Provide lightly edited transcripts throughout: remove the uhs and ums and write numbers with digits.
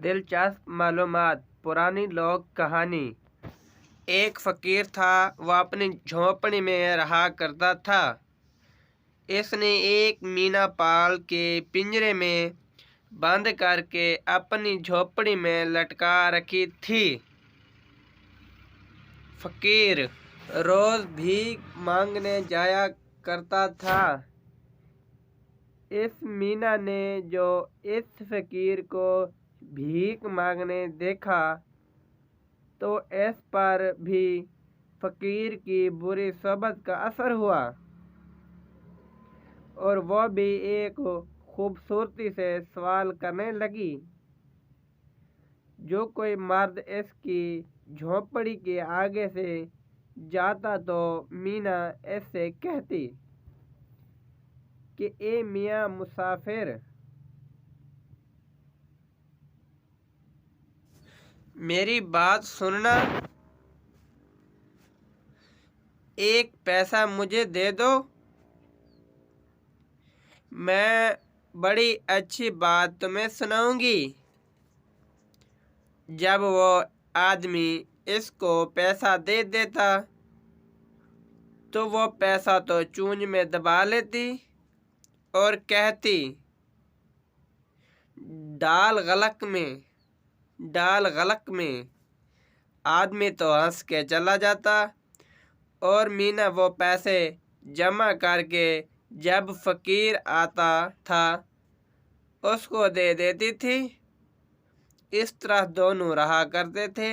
दिलचस्प मालूमात। पुरानी लोक कहानी। एक फ़कीर था, वह अपनी झोंपड़ी में रहा करता था। इसने एक मीना पाल के पिंजरे में बंद करके अपनी झोंपड़ी में लटका रखी थी। फ़कीर रोज भीख मांगने जाया करता था। इस मीना ने जो इस फ़कीर को भीख मांगने देखा तो इस पर भी फ़कीर की बुरी सोबत का असर हुआ और वह भी एक खूबसूरती से सवाल करने लगी। जो कोई मर्द इसकी झोंपड़ी के आगे से जाता तो मीना ऐसे कहती कि ए मियाँ मुसाफिर, मेरी बात सुनना, एक पैसा मुझे दे दो, मैं बड़ी अच्छी बात तुम्हें सुनाऊंगी। जब वो आदमी इसको पैसा दे देता तो वो पैसा तो चूंज में दबा लेती और कहती, डाल गलक में। आदमी तो हंस के चला जाता और मीना वो पैसे जमा करके जब फ़कीर आता था उसको दे देती थी। इस तरह दोनों रहा करते थे।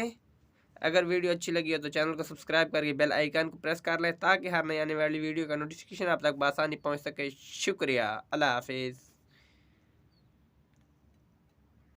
अगर वीडियो अच्छी लगी हो तो चैनल को सब्सक्राइब करके बेल आइकन को प्रेस कर लें ताकि हर नई आने वाली वीडियो का नोटिफिकेशन आप तक बआसानी पहुंच सके। शुक्रिया। अल्लाह हाफिज़।